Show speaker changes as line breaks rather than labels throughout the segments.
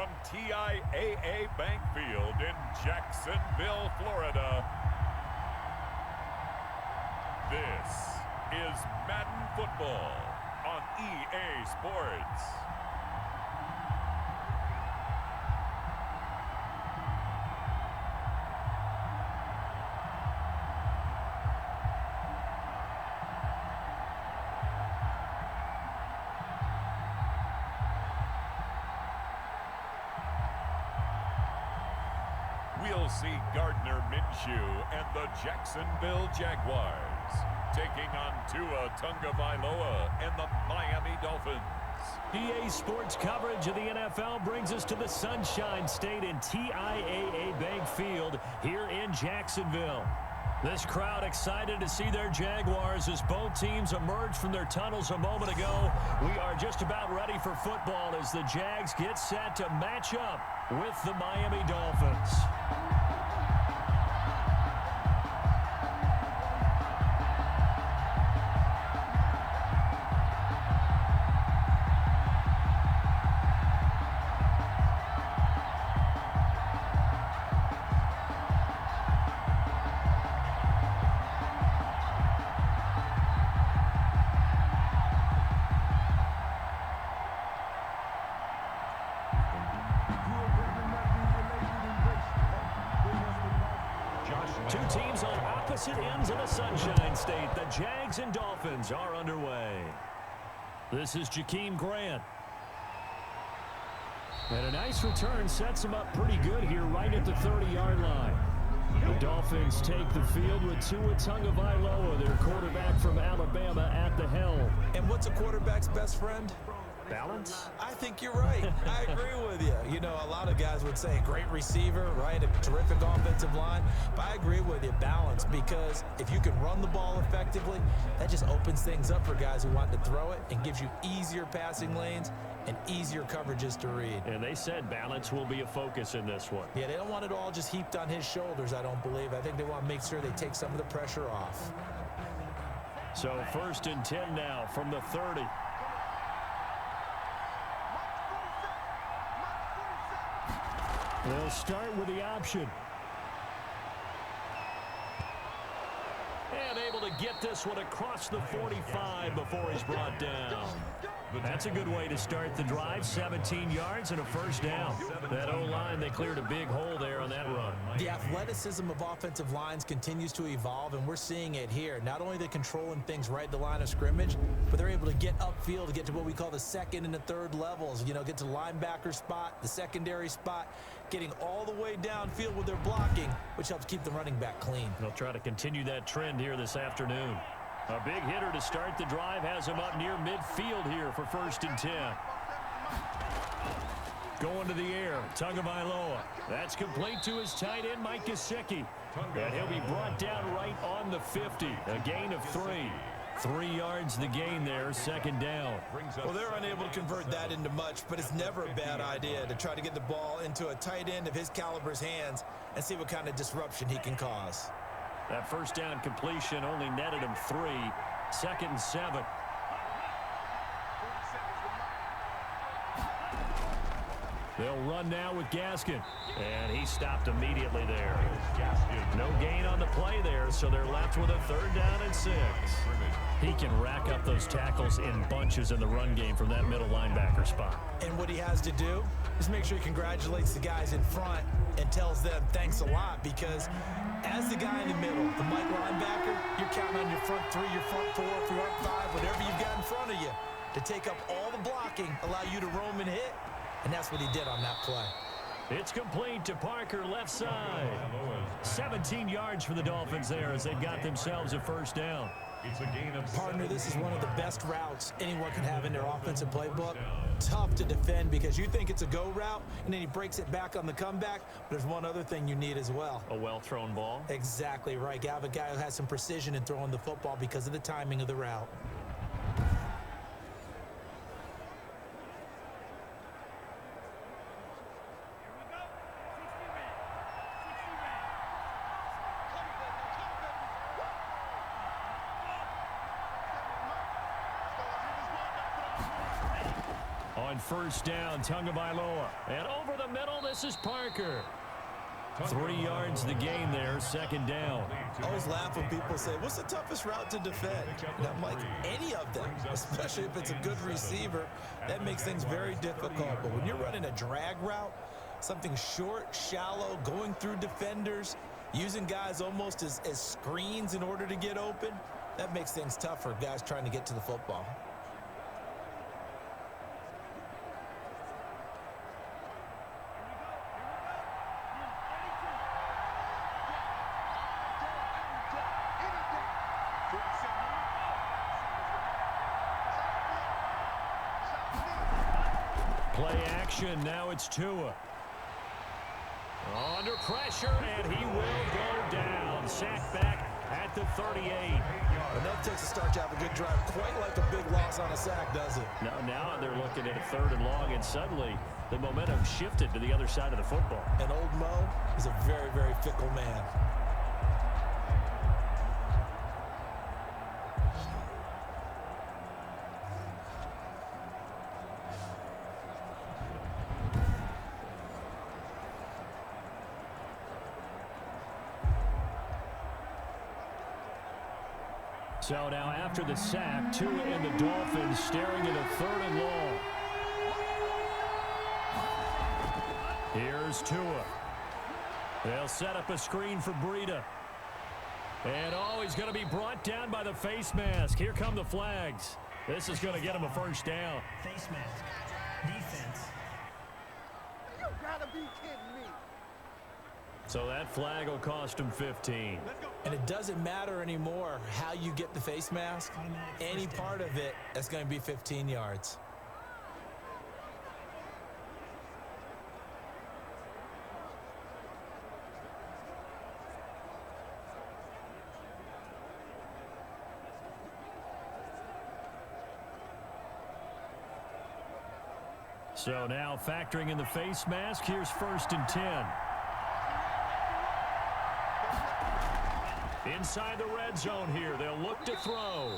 from TIAA Bank Field in Jacksonville, Florida. This is Madden Football on EA Sports. We'll see Gardner Minshew and the Jacksonville Jaguars taking on Tua Tagovailoa and the Miami Dolphins.
EA Sports coverage of the NFL brings us to the Sunshine State in TIAA Bank Field here in Jacksonville. This crowd excited to see their Jaguars as both teams emerged from their tunnels a moment ago. We are just about ready for football as the Jags get set to match up with the Miami Dolphins. Two teams on opposite ends of the Sunshine State. The Jags and Dolphins are underway. This is Jakeem Grant. And a nice return sets him up pretty good here right at the 30-yard line. The Dolphins take the field with Tua Tagovailoa, their quarterback from Alabama, at the helm.
And what's a quarterback's best friend?
Balance?
I think you're right. I agree with you. You know, a lot of guys would say great receiver, right? A terrific offensive line. But I agree with you, balance, because if you can run the ball effectively, that just opens things up for guys who want to throw it and gives you easier passing lanes and easier coverages to read.
And they said balance will be a focus in this one.
Yeah, they don't want it all just heaped on his shoulders, I don't believe. I think they want to make sure they take some of the pressure off.
So 1st and 10 now from the 30. They'll start with the option. And able to get this one across the 45 before he's brought down. That's a good way to start the drive. 17 yards and a first down. That O-line, they cleared a big hole there on that run.
The athleticism of offensive lines continues to evolve, and we're seeing it here. Not only are they controlling things right at the line of scrimmage, but they're able to get upfield to get to what we call the second and the third levels. You know, get to the linebacker spot, the secondary spot, getting all the way downfield with their blocking, which helps keep the running back clean.
They'll try to continue that trend here this afternoon. A big hitter to start the drive has him up near midfield here for 1st and 10. Going to the air, Tagovailoa. That's complete to his tight end, Mike Gesicki. And he'll be brought down right on the 50. A gain of 3. 3 yards the gain there, 2nd down.
Well, they're unable to convert that into much, but it's never a bad idea to try to get the ball into a tight end of his caliber's hands and see what kind of disruption he can cause.
That first down completion only netted him 3. 2nd and 7. They'll run now with Gaskin. And he stopped immediately there. No gain on the play there, so they're left with a 3rd down and 6. He can rack up those tackles in bunches in the run game from that middle linebacker spot.
And what he has to do is make sure he congratulates the guys in front and tells them thanks a lot, because as the guy in the middle, the Mike linebacker, you're counting on your front 3, your front 4, your front 5, whatever you've got in front of you to take up all the blocking, allow you to roam and hit. And that's what he did on that play.
It's complete to Parker, left side. 17 yards for the Dolphins there as they've got themselves a 1st down.
Partner, this is one of the best routes anyone can have in their offensive playbook. Tough to defend because you think it's a go route, and then he breaks it back on the comeback. But there's one other thing you need as well.
A well-thrown ball.
Exactly right. You have a guy who has some precision in throwing the football because of the timing of the route.
On first down, Tagovailoa. And over the middle, this is Parker. 3 yards the gain there, second down.
I always laugh when people say, what's the toughest route to defend? And I'm like, any of them, especially if it's a good receiver. That makes things very difficult. But when you're running a drag route, something short, shallow, going through defenders, using guys almost as screens in order to get open, that makes things tough for guys trying to get to the football.
Play action, now it's Tua. Under pressure, and he will go down. Sacked back at the 38.
Enough takes to start to have a good drive. Quite like a big loss on a sack, does it?
Now they're looking at a 3rd and long, and suddenly the momentum shifted to the other side of the football.
And old Mo is a very, very fickle man.
So now after the sack, Tua and the Dolphins staring at a 3rd and long. Here's Tua. They'll set up a screen for Breida. And he's going to be brought down by the face mask. Here come the flags. This is going to get him a first down.
Face mask. Defense.
You gotta be kidding me.
So that flag will cost him 15.
And it doesn't matter anymore how you get the face mask. Any part of it, that's going to be 15 yards.
So now factoring in the face mask, here's 1st and 10. Inside the red zone here, they'll look to throw.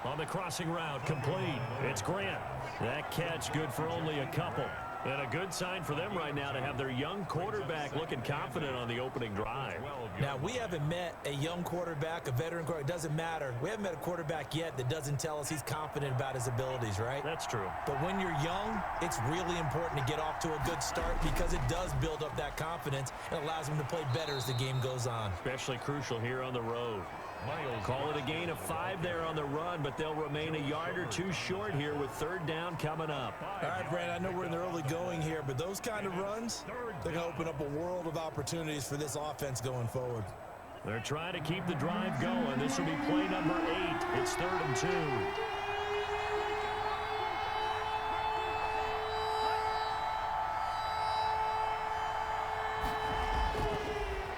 On the crossing route, complete. It's Grant. That catch good for only a couple. And a good sign for them right now to have their young quarterback looking confident on the opening drive.
Now, we haven't met a young quarterback, a veteran quarterback. It doesn't matter. We haven't met a quarterback yet that doesn't tell us he's confident about his abilities, right?
That's true.
But when you're young, it's really important to get off to a good start because it does build up that confidence and allows him to play better as the game goes on.
Especially crucial here on the road. Call it a gain of 5 there on the run, but they'll remain a yard or 2 short here with 3rd down coming up.
All right, Brand, I know we're in the early going here, but those kind of runs, they're going to open up a world of opportunities for this offense going forward.
They're trying to keep the drive going. This will be play number 8. It's 3rd and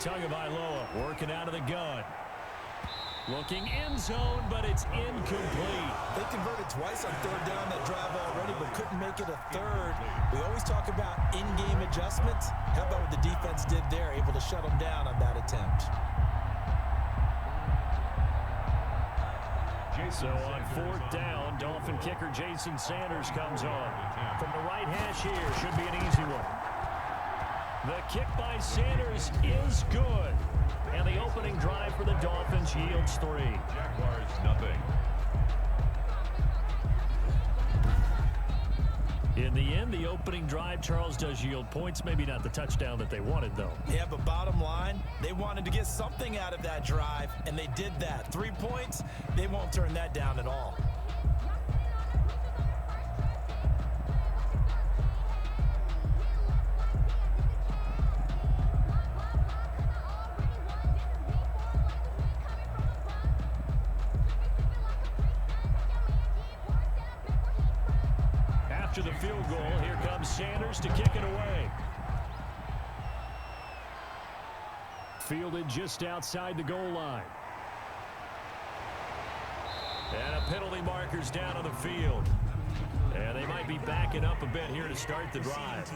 2. Tagovailoa working out of the gun. Looking end zone, but it's incomplete.
They converted twice on 3rd down that drive already, but couldn't make it a 3rd. We always talk about in-game adjustments. How about what the defense did there, able to shut them down on that attempt?
So on 4th down, Dolphin kicker Jason Sanders comes on. From the right hash here, should be an easy one. The kick by Sanders is good. And the opening drive for the Dolphins yields 3.
Jaguars, nothing.
In the end, the opening drive, Charles, does yield points. Maybe not the touchdown that they wanted, though.
Yeah, but bottom line, they wanted to get something out of that drive, and they did that. 3 points, they won't turn that down at all.
After the field goal, here comes Sanders to kick it away. Fielded just outside the goal line. And a penalty marker's down on the field. And they might be backing up a bit here to start the drive.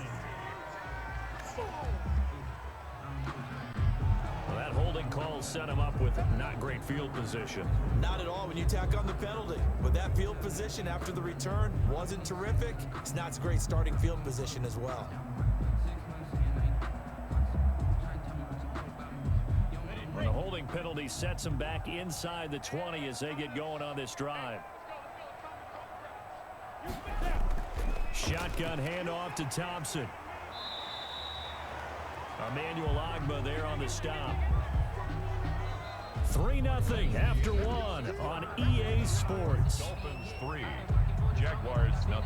Well, that holding call set him up with not great field position.
Not at all when you tack on the penalty. With that that field position after the return wasn't terrific, it's not a great starting field position as well.
And a holding penalty sets them back inside the 20 as they get going on this drive. Shotgun handoff to Thompson. Emmanuel Ogbah there on the stop. 3-0 after one on EA Sports.
Dolphins 3, Jaguars 0.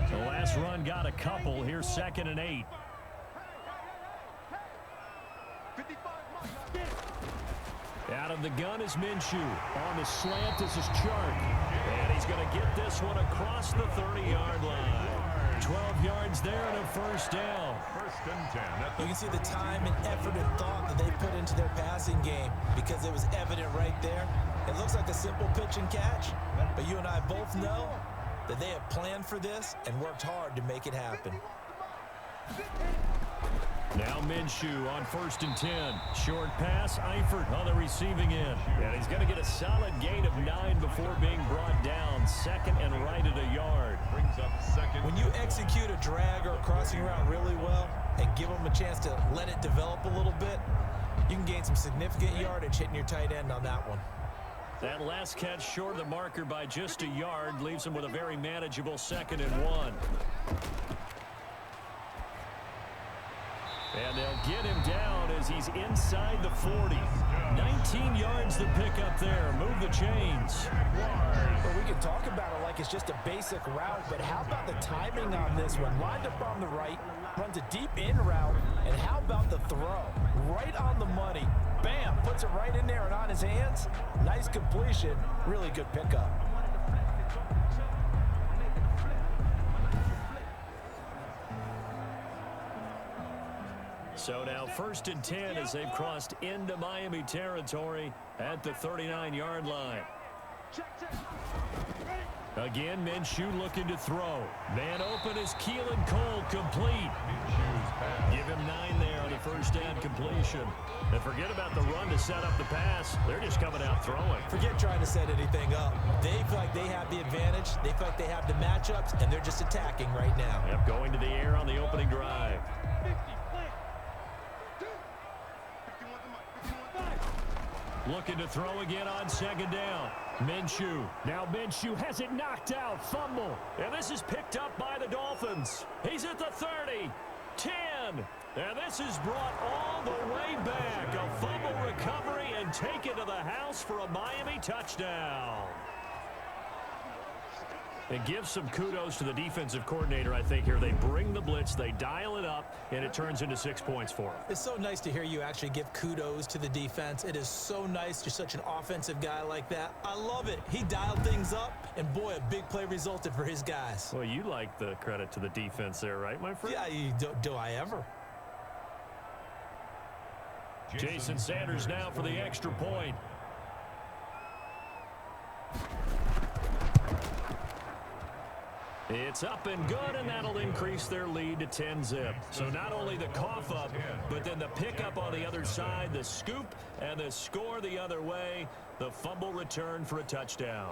The last run got a couple. Here's 2nd and 8. Out of the gun is Minshew. On the slant, this is Chark. And he's going to get this one across the 30-yard line. 12 yards there and a first down.
1st and 10.
You can see the time and effort and thought that they put into their passing game because it was evident right there. It looks like a simple pitch and catch, but you and I both know that they have planned for this and worked hard to make it happen.
Now Minshew on 1st and 10. Short pass, Eifert on the receiving end. And he's going to get a solid gain of 9 before being brought down. 2nd and right at a yard.
Brings up 2nd.
When you execute a drag or a crossing route really well and give them a chance to let it develop a little bit, you can gain some significant yardage hitting your tight end on that one.
That last catch short of the marker by just a yard leaves him with a very manageable 2nd and 1. And they'll get him down as he's inside the 40. 19 yards to pick up there. Move the chains.
Well, we can talk about it like it's just a basic route, but how about the timing on this one? Lined up on the right, runs a deep in route, and how about the throw? Right on the money. Bam, puts it right in there and on his hands. Nice completion. Really good pickup.
So now 1st and 10 as they've crossed into Miami territory at the 39-yard line. Again, Minshew looking to throw. Man open is Keelan Cole, complete. Give him 9 there on the first down completion. And forget about the run to set up the pass. They're just coming out throwing.
Forget trying to set anything up. They feel like they have the advantage. They feel like they have the matchups, and they're just attacking right now.
Yep, going to the air on the opening drive. Looking to throw again on 2nd down. Minshew. Now Minshew has it knocked out. Fumble. And this is picked up by the Dolphins. He's at the 30. 10. And this is brought all the way back. A fumble recovery and take it to the house for a Miami touchdown. It gives some kudos to the defensive coordinator, I think, here. They bring the blitz, they dial it up, and it turns into 6 points for them.
It's so nice to hear you actually give kudos to the defense. It is so nice. You're such an offensive guy like that. I love it. He dialed things up, and boy, a big play resulted for his guys.
Well, you like the credit to the defense there, right, my friend?
Yeah, do I ever?
Jason Sanders now for the extra point. It's up and good, and that'll increase their lead to 10-zip. So not only the cough up, but then the pickup on the other side, the scoop, and the score the other way, the fumble return for a touchdown.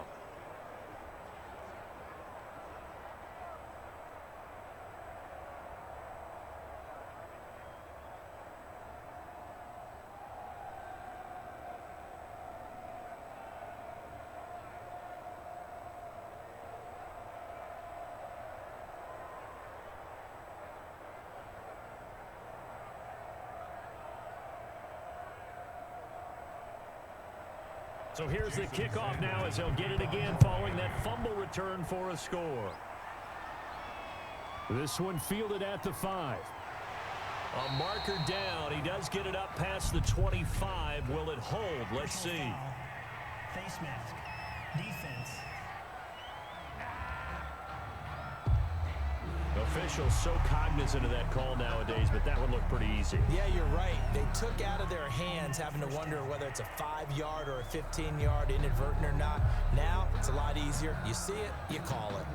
So here's the kickoff now as they'll get it again following that fumble return for a score. This one fielded at the 5. A marker down. He does get it up past the 25. Will it hold? Let's see.
Face mask. Defense.
Officials so cognizant of that call nowadays, but that would look pretty easy.
Yeah, you're right. They took out of their hands having to wonder whether it's a 5-yard or a 15-yard inadvertent or not. Now, it's a lot easier. You see it, you call it.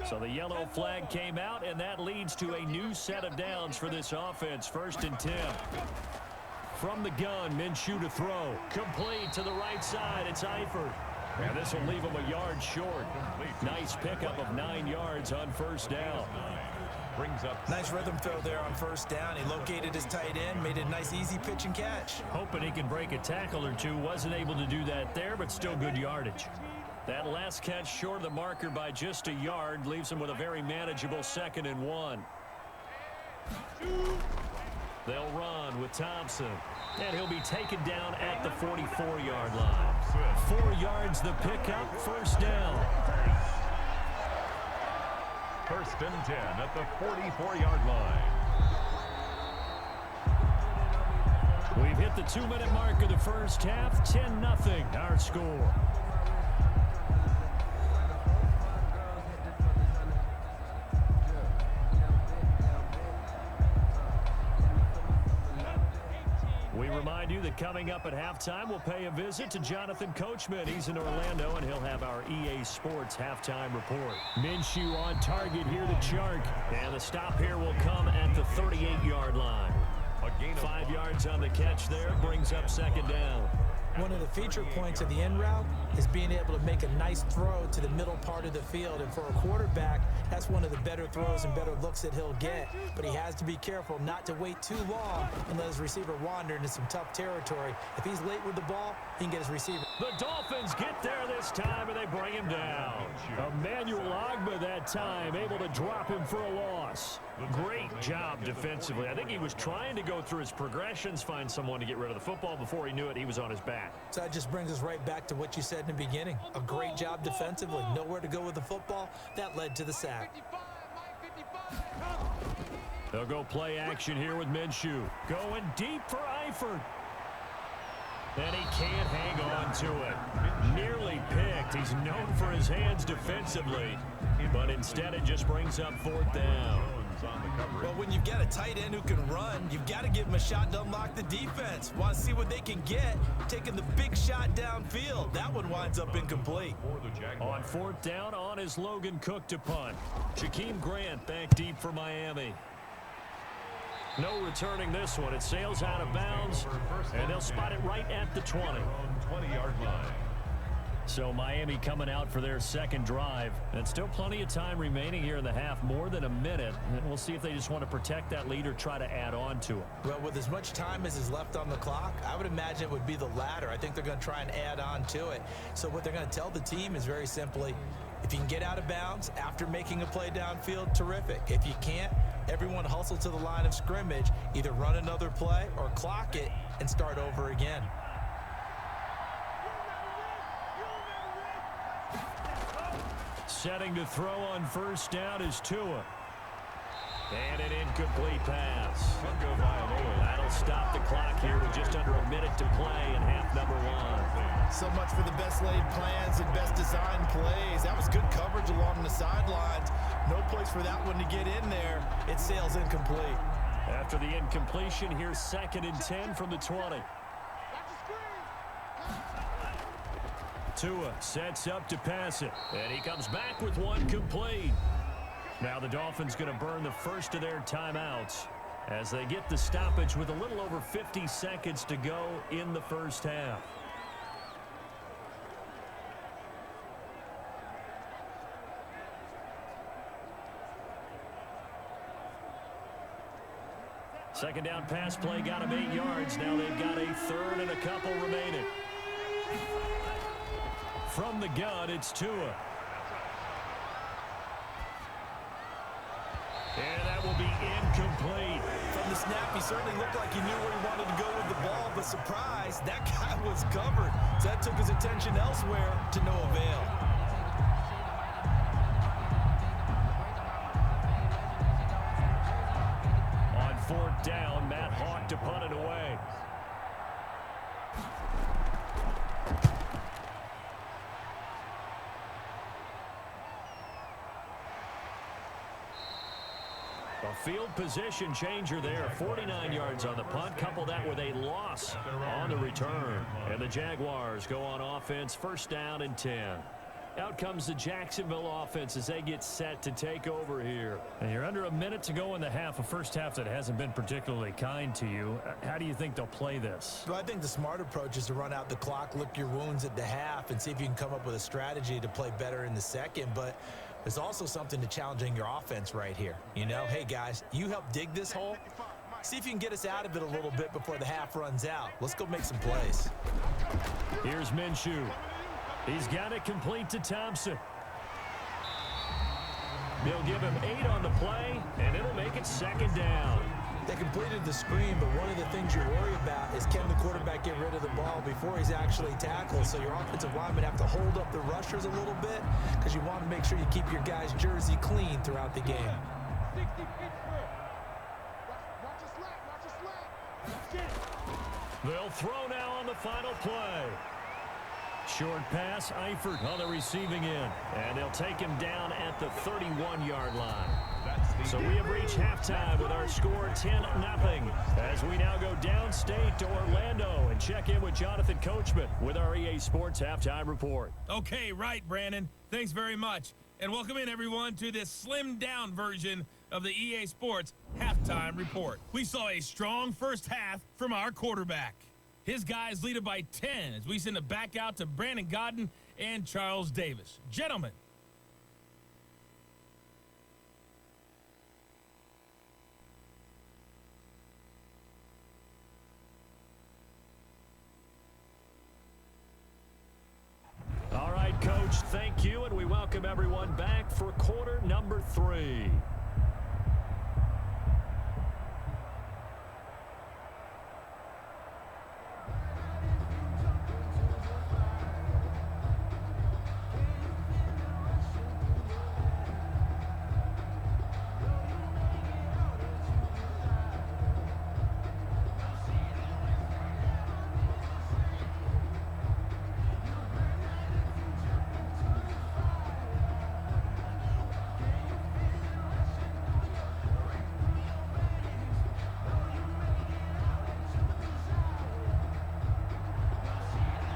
So the yellow flag came out, and that leads to a new set of downs for this offense. 1st and 10. From the gun, Minshew to throw. Complete to the right side. It's Eifert. And this will leave him a yard short. Nice pickup of 9 yards on 1st down.
Brings up
Nice rhythm throw there on 1st down. He located his tight end, made a nice easy pitch and catch.
Hoping he can break a tackle or two. Wasn't able to do that there, but still good yardage. That last catch short of the marker by just a yard leaves him with a very manageable 2nd and 1. They'll run with Thompson. And he'll be taken down at the 44-yard line. 4 yards the pickup, 1st down.
1st and 10 at the 44-yard line.
We've hit the 2-minute mark of the 1st half. 10-0 our score. We remind you that coming up at halftime, we'll pay a visit to Jonathan Coachman. He's in Orlando, and he'll have our EA Sports halftime report. Minshew on target here to Chark. And the stop here will come at the 38-yard line. 5 yards on the catch there, brings up 2nd down.
One of the feature points of the end route is being able to make a nice throw to the middle part of the field. And for a quarterback, that's one of the better throws and better looks that he'll get. But he has to be careful not to wait too long and let his receiver wander into some tough territory. If he's late with the ball, he can get his receiver.
The Dolphins get there this time, and they bring him down. Emmanuel Ogbah that time, able to drop him for a loss. Great job defensively. I think he was trying to go through his progressions, find someone to get rid of the football. Before he knew it, he was on his back.
So that just brings us right back to what you said in the beginning. A great job defensively. Nowhere to go with the football. That led to the sack.
They'll go play action here with Minshew. Going deep for Eifert. And he can't hang on to it. Nearly picked. He's known for his hands defensively. But instead it just brings up 4th down.
Well, when you've got a tight end who can run, you've got to give him a shot to unlock the defense. Want to see what they can get, taking the big shot downfield. That one winds up incomplete.
On 4th down, on is Logan Cook to punt. Jakeem Grant back deep for Miami. No returning this one. It sails out of bounds, and they'll spot it right at the 20.
20-yard line.
So Miami coming out for their 2nd drive. And still plenty of time remaining here in the half, more than a minute. And we'll see if they just want to protect that lead or try to add on to it.
Well, with as much time as is left on the clock, I would imagine it would be the latter. I think they're going to try and add on to it. So what they're going to tell the team is very simply, if you can get out of bounds after making a play downfield, terrific. If you can't, everyone hustle to the line of scrimmage, either run another play or clock it and start over again.
Setting to throw on 1st down is Tua. And an incomplete pass. That'll stop the clock here with just under a minute to play in half number 1.
So much for the best laid plans and best designed plays. That was good coverage along the sidelines. No place for that one to get in there. It sails incomplete.
After the incompletion, here's 2nd and 10 from the 20. Tua sets up to pass it, and he comes back with one complete. Now the Dolphins going to burn the first of their timeouts as they get the stoppage with a little over 50 seconds to go in the 1st half. Second down pass play got him 8 yards. Now they've got a 3rd and a couple remaining. From the gun, it's Tua. And that will be incomplete.
From the snap, he certainly looked like he knew where he wanted to go with the ball, but surprise, that guy was covered. So that took his attention elsewhere to no avail.
On 4th down, A field position changer there. 49 yards on the punt. Couple that with a loss on the return. And the Jaguars go on offense, first down and 10. Out comes the Jacksonville offense as they get set to take over here.
And you're under a minute to go in the half, a first half that hasn't been particularly kind to you. How do you think they'll play this?
Well, I think the smart approach is to run out the clock, lick your wounds at the half, and see if you can come up with a strategy to play better in the second. But there's also something to challenging your offense right here. You know, hey, guys, you help dig this hole. See if you can get us out of it a little bit before the half runs out. Let's go make some plays.
Here's Minshew. He's got it complete to Thompson. They'll give him 8 on the play, and it'll make it second down.
They completed the screen, but one of the things you worry about is can the quarterback get rid of the ball before he's actually tackled? So your offensive linemen have to hold up the rushers a little bit because you want to make sure you keep your guy's jersey clean throughout the game.
They'll throw now on the final play. Short pass, Eifert on the receiving end. And they'll take him down at the 31-yard line. So we have reached halftime with our score 10-0. As we now go downstate to Orlando and check in with Jonathan Coachman with our EA Sports Halftime Report.
Okay, right, Brandon. Thanks very much. And welcome in, everyone, to this slimmed-down version of the EA Sports Halftime Report. We saw a strong first half from our quarterback. His guys lead it by 10 as we send it back out to Brandon Godden and Charles Davis. Gentlemen.
All right, Coach, thank you, and we welcome everyone back for quarter number 3.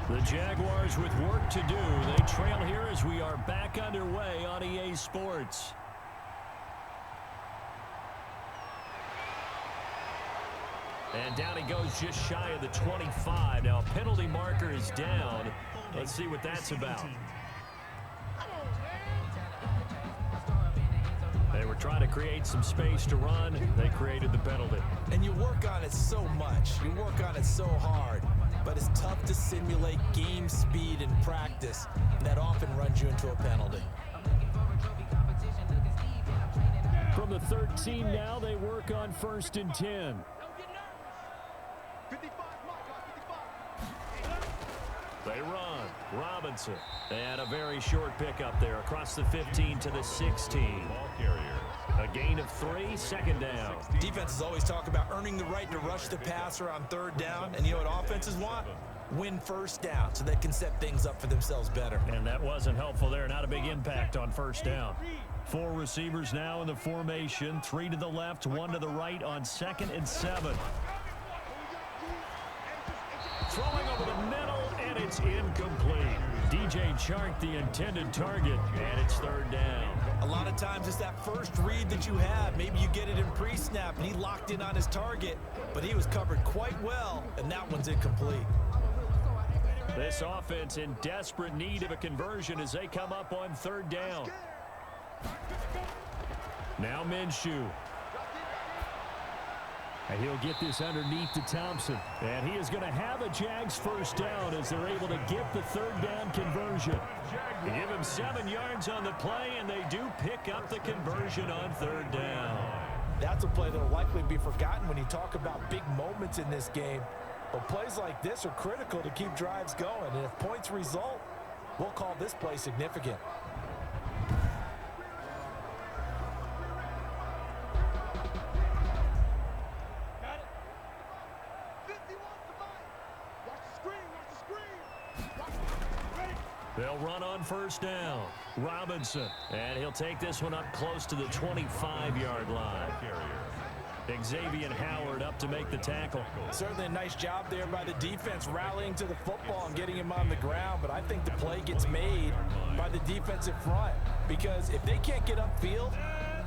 The Jaguars with work to do. They trail here as we are back underway on EA Sports. And down he goes just shy of the 25. Now a penalty marker is down. Let's see what that's about. They were trying to create some space to run. They created the penalty.
And you work on it so much. You work on it so hard. But it's tough to simulate game speed in practice. That often runs you into a penalty.
From the 13 now, they work on first and 10. They run. Robinson. And a very short pickup there across the 15 to the 16. Ball carrier. A gain of 3, second down.
Defenses always talk about earning the right to rush the passer on third down. And you know what offenses want? Win first down so they can set things up for themselves better.
And that wasn't helpful there. Not a big impact on first down. 4 receivers now in the formation. 3 to the left, 1 to the right on 2nd and 7. Throwing over the middle, and it's incomplete. DJ Chark, the intended target, and it's third down.
A lot of times it's that first read that you have. Maybe you get it in pre-snap, and he locked in on his target, but he was covered quite well, and that one's incomplete.
This offense in desperate need of a conversion as they come up on third down. Now Minshew. And he'll get this underneath to Thompson. And he is going to have a Jags first down as they're able to get the third down conversion. Give him 7 yards on the play, and they do pick up the conversion on third down.
That's a play that will likely be forgotten when you talk about big moments in this game. But plays like this are critical to keep drives going. And if points result, we'll call this play significant.
They'll run on first down. Robinson, and he'll take this one up close to the 25-yard line. Xavier Howard up to make the tackle.
Certainly a nice job there by the defense rallying to the football and getting him on the ground, but I think the play gets made by the defensive front because if they can't get upfield,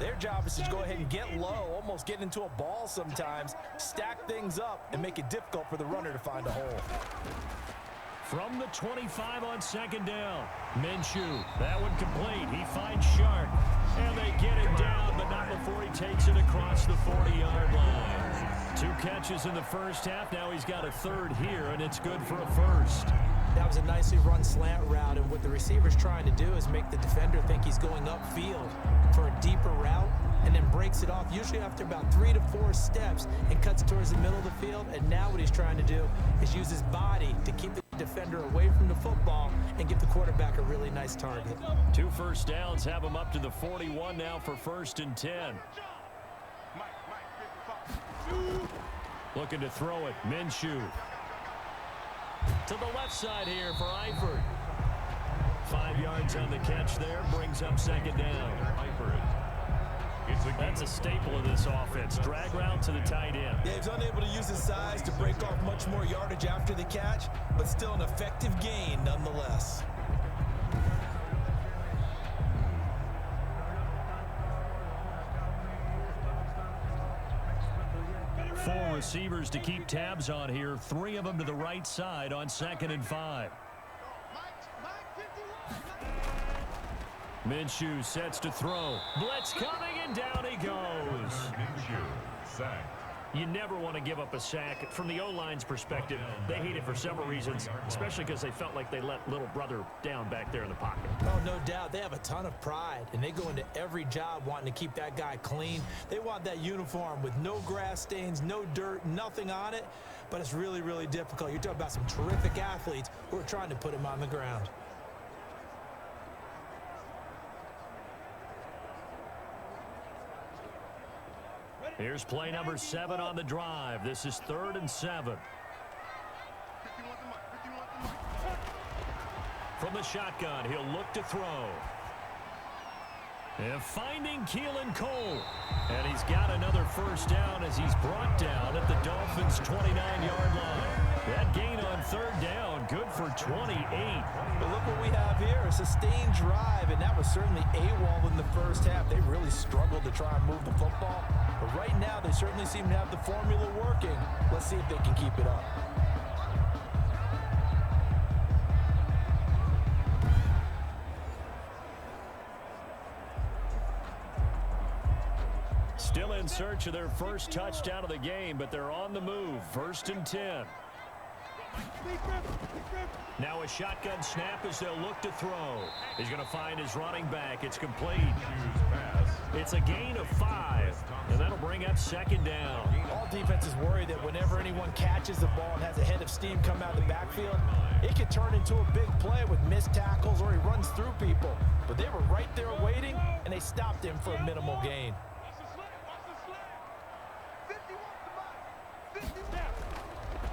their job is to go ahead and get low, almost get into a ball sometimes, stack things up, and make it difficult for the runner to find a hole.
From the 25 on second down, Minshew, that one complete. He finds Shark, and they get him down, but not before he takes it across the 40-yard line. 2 catches in the first half. Now he's got a third here, and it's good for a first.
That was a nicely run slant route, and what the receiver's trying to do is make the defender think he's going upfield for a deeper route, and then breaks it off, usually after about 3 to 4 steps, and cuts towards the middle of the field. And now what he's trying to do is use his body to keep the defender away from the football and give the quarterback a really nice target.
2 first downs have him up to the 41 now for 1st and 10. Looking to throw it, Minshew. To the left side here for Eifert. 5 yards on the catch there, brings up second down. That's a staple of this offense. Drag route to the tight end.
Yeah, he's unable to use his size to break off much more yardage after the catch, but still an effective gain nonetheless.
Four receivers to keep tabs on here. 3 of them to the right side on 2nd and 5. Minshew sets to throw. Blitz coming, and down he goes. You never want to give up a sack. From the O-line's perspective, they hate it for several reasons, especially because they felt like they let little brother down back there in the pocket.
Oh, no doubt. They have a ton of pride, and they go into every job wanting to keep that guy clean. They want that uniform with no grass stains, no dirt, nothing on it, but it's really, really difficult. You're talking about some terrific athletes who are trying to put him on the ground.
Here's play number 7 on the drive. This is 3rd and 7. From the shotgun, he'll look to throw. And finding Keelan Cole. And he's got another first down as he's brought down at the Dolphins' 29-yard line. That gain on 3rd down, good for 28.
But look what we have here, a sustained drive, and that was certainly AWOL in the first half. They really struggled to try and move the football. But right now, they certainly seem to have the formula working. Let's see if they can keep it up.
Still in search of their first touchdown of the game, but they're on the move. 1st and 10. Now a shotgun snap as they'll look to throw. He's going to find his running back. It's complete. It's a gain of 5, and that'll bring up 2nd down.
All defenses worry that whenever anyone catches the ball and has a head of steam come out of the backfield, it could turn into a big play with missed tackles or he runs through people. But they were right there waiting, and they stopped him for a minimal gain.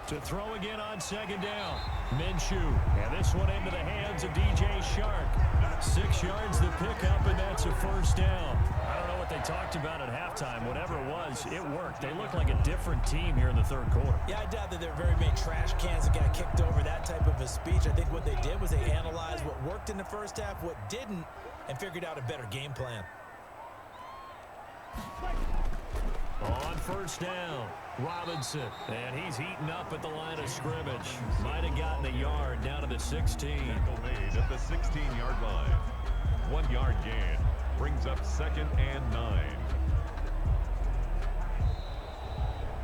To throw again on 2nd down. Minshew. And this one into the hands of DJ Shark. 6 yards the pickup, and that's a first down. I don't know what they talked about at halftime. Whatever it was, it worked. They look like a different team here in the 3rd quarter.
Yeah, I doubt that there are very many trash cans that got kicked over that type of a speech. I think what they did was they analyzed what worked in the first half, what didn't, and figured out a better game plan.
On 1st down, Robinson, and he's eaten up at the line of scrimmage. Might have gotten a yard down to the 16.
Tackle made at the 16-yard line. 1-yard gain brings up 2nd and 9.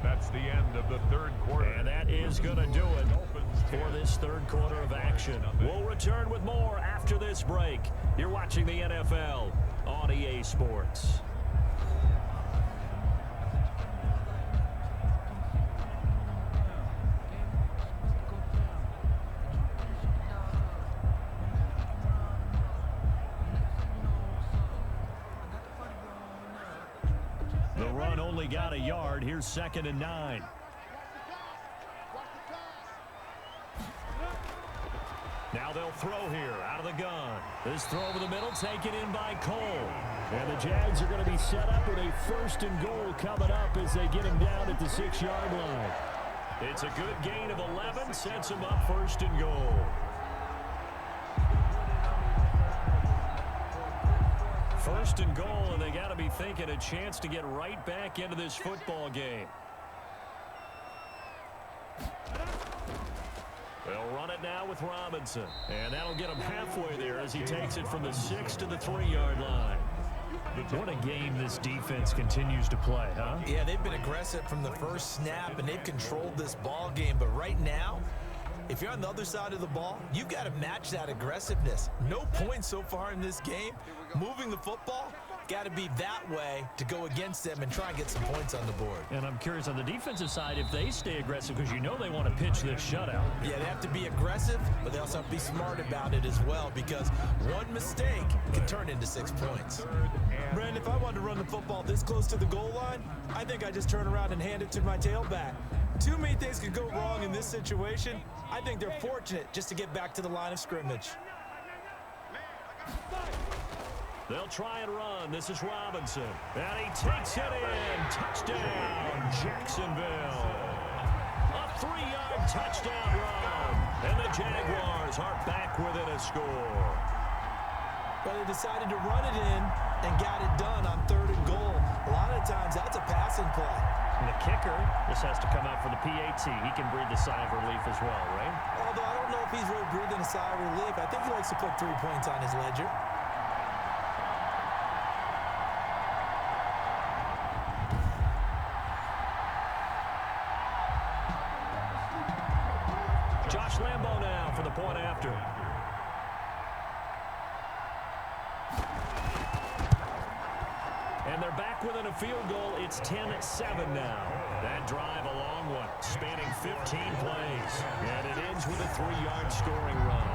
That's the end of the 3rd quarter.
And that is going to do it for this 3rd quarter of action. We'll return with more after this break. You're watching the NFL on EA Sports. The run only got a yard. Here's 2nd and 9. Now Now they'll throw here out of the gun. This throw over the middle taken in by Cole. And the Jags are going to be set up with a 1st and goal coming up as they get him down at the 6-yard line. It's a good gain of 11, sets him up 1st and goal. First and goal, and they got to be thinking a chance to get right back into this football game. They'll run it now with Robinson, and that'll get him halfway there as he takes it from the 6 to the 3-yard line. What a game this defense continues to play, huh?
Yeah, they've been aggressive from the first snap, and they've controlled this ball game. But right now, if you're on the other side of the ball, you've got to match that aggressiveness. No points so far in this game. Moving the football, got to be that way to go against them and try and get some points on the board.
And I'm curious on the defensive side if they stay aggressive, because you know they want to pitch this shutout.
Yeah, they have to be aggressive, but they also have to be smart about it as well, because one mistake can turn into 6 points. Brandon, if I wanted to run the football this close to the goal line, I think I just turn around and hand it to my tailback. Too many things could go wrong in this situation. I think they're fortunate just to get back to the line of scrimmage.
They'll try and run. This is Robinson. And he takes it in. Touchdown, Jacksonville. A 3-yard touchdown run. And the Jaguars are back within a score.
But they decided to run it in and got it done on 3rd and goal. A lot of times that's a passing play.
And the kicker, this has to come out for the PAT. He can breathe a sigh of relief as well, right?
Although I don't know if he's really breathing a sigh of relief. I think he likes to put 3 points on his ledger.
Josh Lambo now for the point after. And they're back within a field goal. It's 10-7 now. That drive a long one, spanning 15 plays. And it ends with a 3-yard scoring run.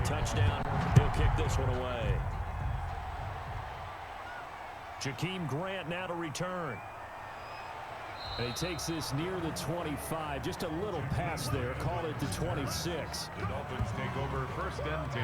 Touchdown. He'll kick this one away. Jakeem Grant now to return. And he takes this near the 25. Just a little pass there. Call it the 26.
The Dolphins take over 1st and 10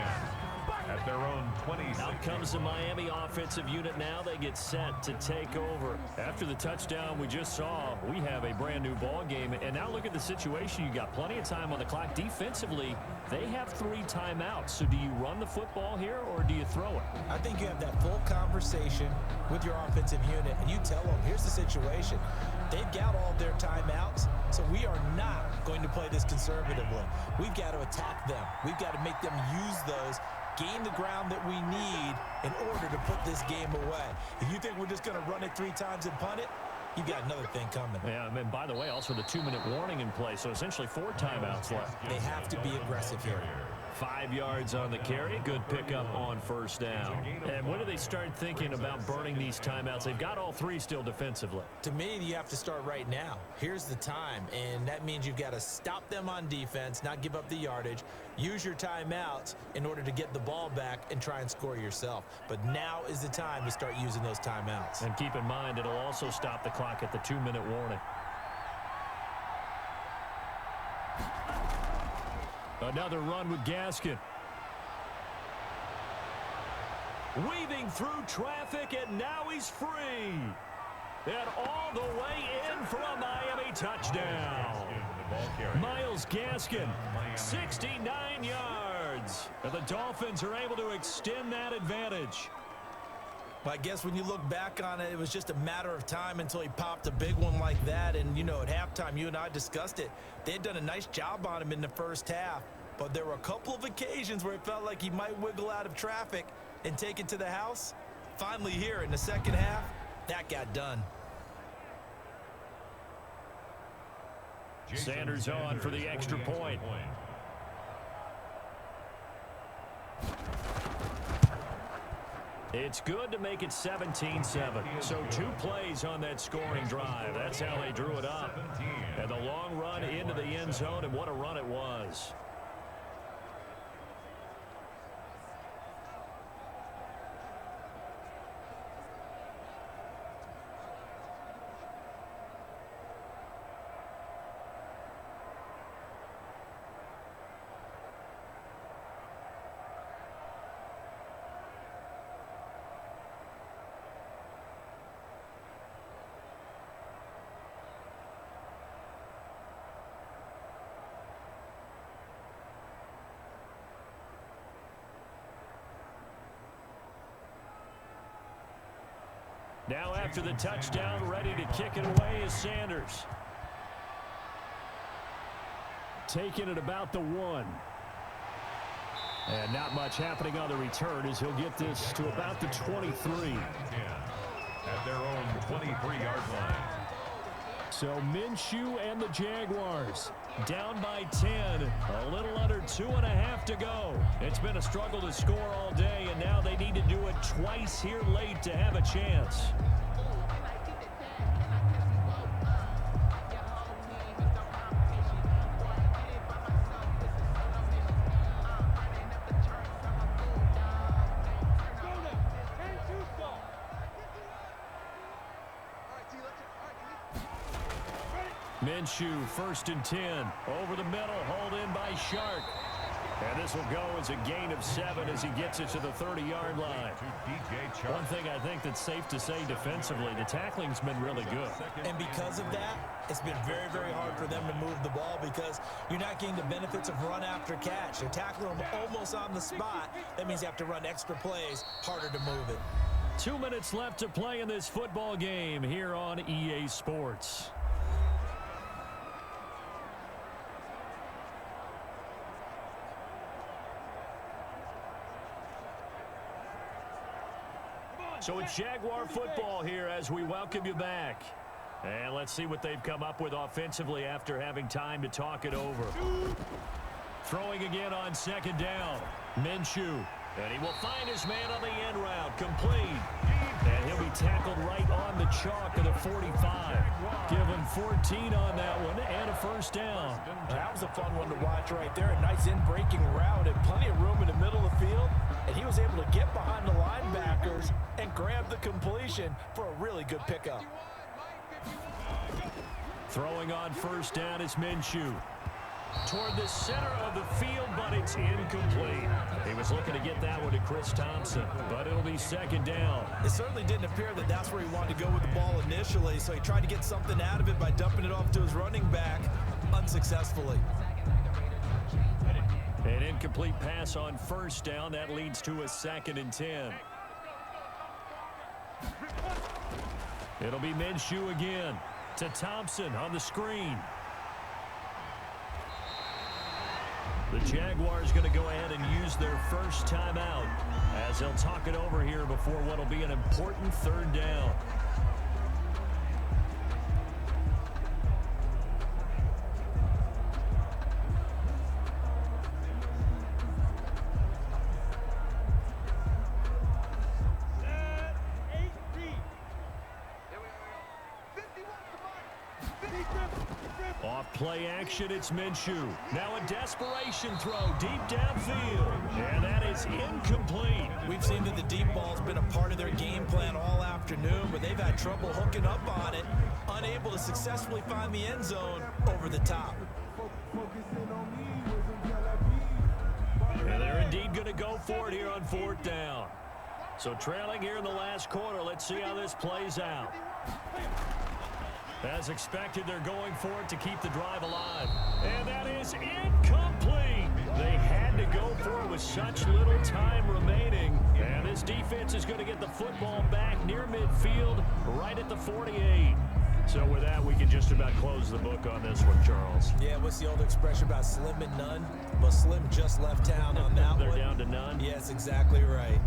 at their own 26.
Out comes the Miami offensive unit now. They get set to take over. After the touchdown we just saw, we have a brand new ball game. And now look at the situation. You got plenty of time on the clock. Defensively, they have 3 timeouts. So do you run the football here or do you throw it?
I think you have that full conversation with your offensive unit, and you tell them, here's the situation. They've got all their timeouts, so we are not going to play this conservatively. We've got to attack them. We've got to make them use those, gain the ground that we need in order to put this game away. If you think we're just going to run it 3 times and punt it, you got another thing coming.
Yeah, and by the way, also the 2-minute warning in play, so essentially 4 timeouts left.
They have to be aggressive here.
5 yards on the carry. Good pickup on 1st down. And when do they start thinking about burning these timeouts? They've got all 3 still defensively.
To me, you have to start right now. Here's the time, and that means you've got to stop them on defense, not give up the yardage, use your timeouts in order to get the ball back and try and score yourself. But now is the time to start using those timeouts.
And keep in mind, it'll also stop the clock at the 2-minute warning. Another run with Gaskin. Weaving through traffic, and now he's free. And all the way in for a Miami touchdown. Myles Gaskin, 69 yards. And the Dolphins are able to extend that advantage.
Well, I guess when you look back on it, it was just a matter of time until he popped a big one like that. And, you know, at halftime, you and I discussed it. They had done a nice job on him in the first half. But there were a couple of occasions where it felt like he might wiggle out of traffic and take it to the house. Finally here in the second half, that got done.
Sanders on for the extra point. It's good to make it 17-7. So 2 plays on that scoring drive. That's how they drew it up. And the long run into the end zone, and what a run it was. Now after the touchdown, ready to kick it away is Sanders. Taking it about the 1. And not much happening on the return as he'll get this to about the 23.
At their own 23-yard line.
So Minshew and the Jaguars down by 10. A little under 2.5 to go. It's been a struggle to score all day, and now they need to do it twice here late to have a chance. Minshew, 1st and 10. Over the middle, hauled in by Shark. And this will go as a gain of 7 as he gets it to the 30-yard line. One thing I think that's safe to say defensively, the tackling's been really good.
And because of that, it's been very, very hard for them to move the ball because you're not getting the benefits of run after catch. They're tackling them almost on the spot. That means you have to run extra plays, harder to move it.
2 minutes left to play in this football game here on EA Sports. So it's Jaguar football here as we welcome you back. And let's see what they've come up with offensively after having time to talk it over. Throwing again on 2nd down. Minshew. And he will find his man on the end route. Complete. And he'll be tackled right on the chalk of the 45. Give him 14 on that one and a 1st down.
That was a fun one to watch right there. A nice in-breaking route and plenty of room in the middle of the field. And he was able to get behind the linebackers and grab the completion for a really good pickup.
Throwing on 1st down is Minshew. Toward the center of the field, but it's incomplete. He was looking to get that one to Chris Thompson, but it'll be 2nd down.
It certainly didn't appear that that's where he wanted to go with the ball initially, so he tried to get something out of it by dumping it off to his running back unsuccessfully.
An incomplete pass on 1st down. That leads to a 2nd and 10. It'll be Minshew again to Thompson on the screen. The Jaguars going to go ahead and use their first timeout as they'll talk it over here before what will be an important 3rd down. Play action, it's Minshew. Now a desperation throw deep downfield. And that is incomplete.
We've seen that the deep ball's been a part of their game plan all afternoon, but they've had trouble hooking up on it, unable to successfully find the end zone over the top.
And they're indeed going to go for it here on 4th down. So trailing here in the last quarter, let's see how this plays out. As expected, they're going for it to keep the drive alive. And that is incomplete. They had to go for it with such little time remaining. And this defense is going to get the football back near midfield, right at the 48. So with that, we can just about close the book on this one, Charles.
Yeah, what's the old expression about slim and none? Well, Slim just left town on that
They're
one.
down to none?
Yes, exactly right.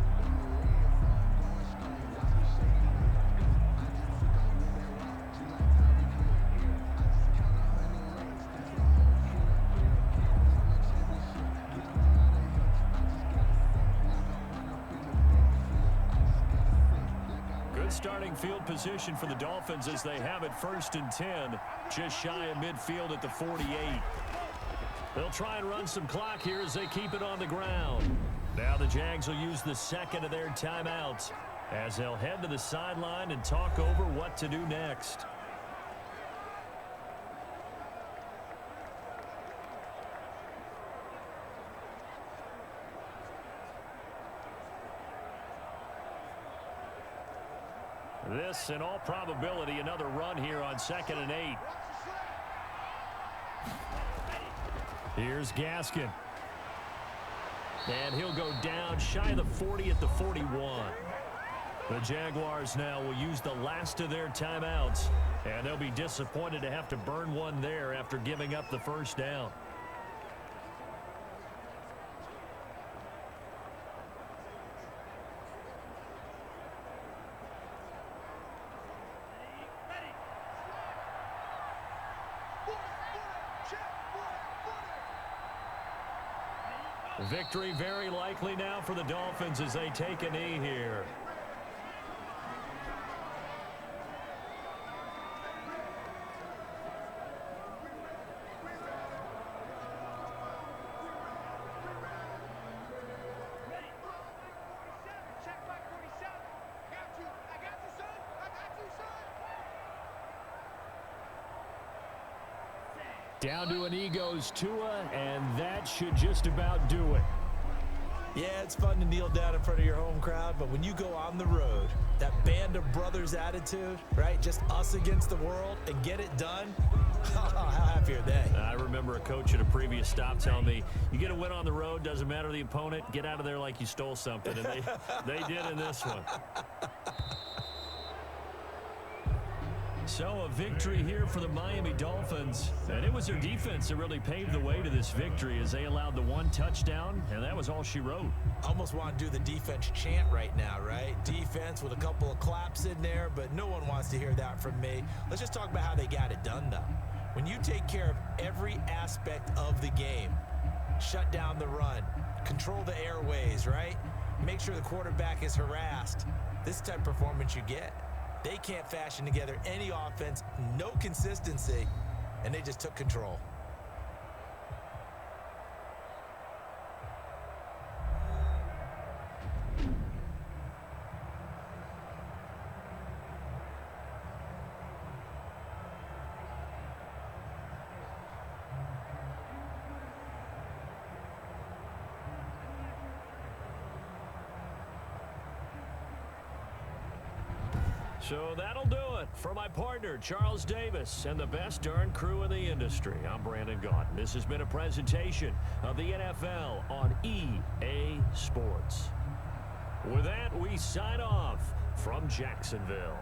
starting field position for the Dolphins as they have it 1st and 10, just shy of midfield at the 48. They'll try and run some clock here as they keep it on the ground. Now the Jags will use the second of their timeouts as they'll head to the sideline and talk over what to do next. This, in all probability, another run here on 2nd and 8. Here's Gaskin. And he'll go down shy of the 40 at the 41. The Jaguars now will use the last of their timeouts, and they'll be disappointed to have to burn one there after giving up the first down. Victory very likely now for the Dolphins as they take a knee here. Down to a knee goes Tua, and that should just about do it.
Yeah, it's fun to kneel down in front of your home crowd, but when you go on the road, that band of brothers attitude, right? Just us against the world and get it done. How happy are they?
I remember a coach at a previous stop telling me, you get a win on the road, doesn't matter the opponent, get out of there like you stole something. And they did in this one. So a victory here for the Miami Dolphins, and it was their defense that really paved the way to this victory as they allowed the one touchdown, and that was all she wrote.
Almost want to do the defense chant right now, right? Defense with a couple of claps in there, but no one wants to hear that from me. Let's just talk about how they got it done, though. When you take care of every aspect of the game, shut down the run, control the airways, right? Make sure the quarterback is harassed. This type of performance you get. They can't fashion together any offense, no consistency, and they just took control.
So that'll do it for my partner, Charles Davis, and the best darn crew in the industry. I'm Brandon Gaudin. This has been a presentation of the NFL on EA Sports. With that, we sign off from Jacksonville.